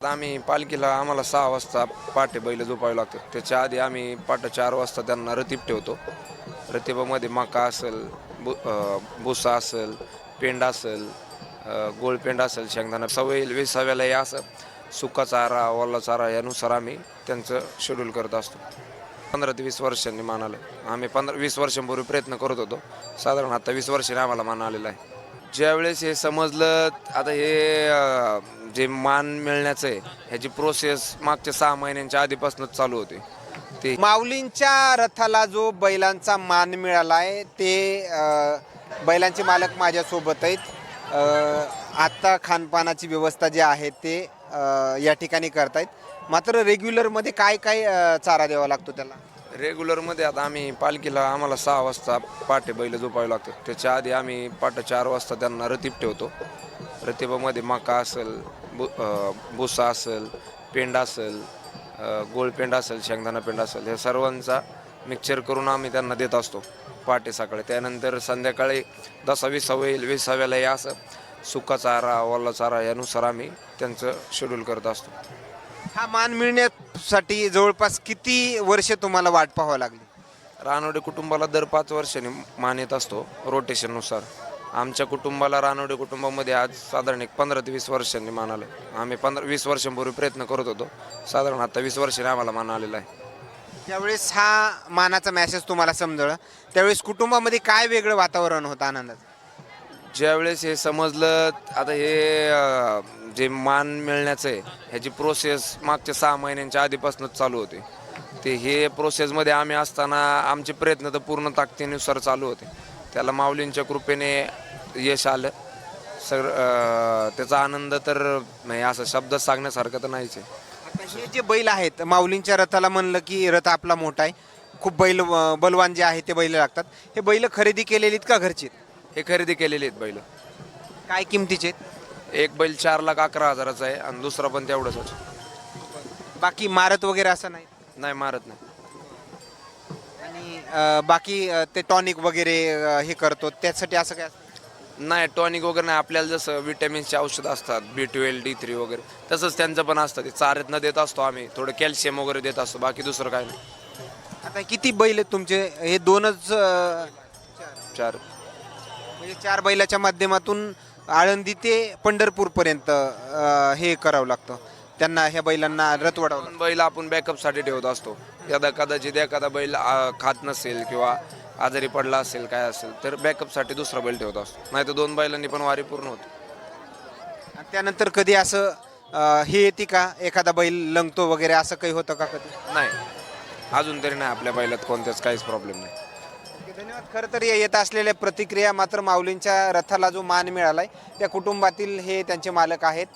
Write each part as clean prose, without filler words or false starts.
आम्ही पालखीला आम्हाला 6 वाजता पहाटे बैल झोपावे लागतात. त्याच्या आधी आम्ही पहाटे 4 वाजता त्यांना रतीब ठेवतो. रतिबामध्ये मका असेल, भुसा असेल, पेंड असेल, गोळपेंड असेल, शेंगदाणा सवय 20व्याला या असं सुका चारा, ओला चारा यानुसार आम्ही त्यांचं शेड्यूल करत असतो. 15 ते 20 वर्षांनी मान आलं. आम्ही 15-20 वर्षांपूर्वी प्रयत्न करत होतो. साधारण आता 20 वर्षांनी आम्हाला मान आलेला आहे. ज्यावेळेस हे समजलं आता हे जे मान मिळण्याचं आहे ह्याची प्रोसेस मागच्या 6 महिन्यांच्या आधीपासूनच चालू होते. ते माऊलींच्या रथाला जो बैलांचा मान मिळाला आहे ते बैलांचे मालक माझ्यासोबत आहेत. आत्ता खानपानाची व्यवस्था जी आहे ते या ठिकाणी करतायत. मात्र रेग्युलरमध्ये काय काय चारा द्यावा लागतो त्याला? रेग्युलरमध्ये आता आम्ही पालखीला आम्हाला 6 वाजता पहाटे बैल झोपावे लागतात. त्याच्या आधी आम्ही पहाटे 4 वाजता त्यांना रतीब ठेवतो. रतिबामध्ये मका असेल, भुसा असेल, पेंड असेल, गोळपेंड असेल, शेंगदाणा पेंड असेल, ह्या सर्वांचा मिक्सचर करून आम्ही त्यांना देत असतो पहाटे सकाळी. त्यानंतर संध्याकाळी 10-20व्याला या असं सुका चारा, ओला चारा यानुसार आम्ही त्यांचं शेड्यूल करत असतो. हा मान मिळण्यासाठी जवळपास किती वर्ष तुम्हाला वाट पाहावं लागली? रानवडे कुटुंबाला दर 5 वर्षांनी मान येत असतो रोटेशननुसार. आमच्या कुटुंबाला रानवडे कुटुंबामध्ये आज साधारण 15 ते 20 वर्षांनी मान आलं. आम्ही 15-20 वर्षांपूर्वी प्रयत्न करत होतो. साधारण आता 20 वर्षांनी आम्हाला मान आलेला आहे. त्यावेळेस हा मानाचा मेसेज तुम्हाला समजलं त्यावेळेस कुटुंबामध्ये काय वेगळं वातावरण होतं आनंदाचं? ज्यावेळेस हे समजलं आता हे जे मान मिळण्याचं आहे ह्याची प्रोसेस मागच्या 6 महिन्यांच्या आधीपासूनच चालू होते. ते हे प्रोसेसमध्ये आम्ही असताना आमचे प्रयत्न तर पूर्ण ताकदीनुसार चालू होते. त्याला माऊलींच्या कृपेने यश आलं. त्याचा आनंद तर नाही असं शब्दात सांगण्यासारखं तर नाहीच आहे. आता हे जे बैल आहेत माऊलींच्या रथाला म्हणलं की रथ आपला मोठा आहे, खूप बैल बलवान जे आहे ते बैल लागतात. हे बैल खरेदी केलेली आहेत का घरची? हे खरेदी केलेले आहेत बैल. काय किमतीचे? एक बैल 4,11,000चा आहे आणि दुसरा पण तेवढंच. बाकी मारत वगैरे असं नाही? नाही मारत नाही. आणि बाकी ते टॉनिक वगैरे हे करतो त्यासाठी असं काय असतं? नाही टॉनिक वगैरे नाही. आपल्याला जसं विटॅमिन्सचे औषधं असतात B12, D3 वगैरे तसंच त्यांचं पण असतं. ते चाऱ्यातनं देत असतो आम्ही. थोडं कॅल्शियम वगैरे देत असतो. बाकी दुसरं काय नाही. आता किती बैल आहेत तुमचे? हे दोनच 4. म्हणजे 4 बैलाच्या माध्यमातून आळंदी ते पंढरपूरपर्यंत हे करावं लागतं त्यांना, ह्या बैलांना रथ वडावं लागतं. बैल आपण बॅकअपसाठी ठेवत असतो. कदाचित एखादा बैल खात नसेल किंवा आजारी पडला असेल काय असेल तर बॅकअपसाठी दुसरा बैल ठेवत असतो. नाही तर 2 बैलांनी पण वारी पूर्ण होते. आणि त्यानंतर कधी असं हे येते का एखादा बैल लंगतो वगैरे असं काही होतं का कधी? नाही अजून तरी नाही. आपल्या बैलात कोणत्याच काहीच प्रॉब्लेम नाही. धन्यवाद. खरं तर येत असलेल्या प्रतिक्रिया मात्र माऊलींच्या रथाला जो मान मिळालाय त्या कुटुंबातील हे त्यांचे मालक आहेत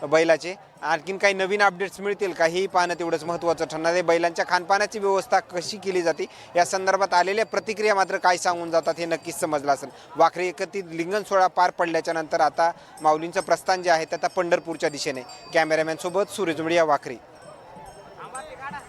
बैलाचे. आणखीन काही नवीन अपडेट्स मिळतील का हेही पाहणं तेवढंच महत्त्वाचं ठरणार आहे. बैलांच्या खानपानाची व्यवस्था कशी केली जाते या संदर्भात आलेल्या प्रतिक्रिया मात्र काय सांगून जातात हे नक्कीच समजलं असेल. वाखरी एकत्रित लिंगन सोहळा पार पडल्याच्या नंतर आता माऊलींचं प्रस्थान जे आहे ते आता पंढरपूरच्या दिशेने. कॅमेरामॅन सोबत सूरज मुडिया, वाखरी.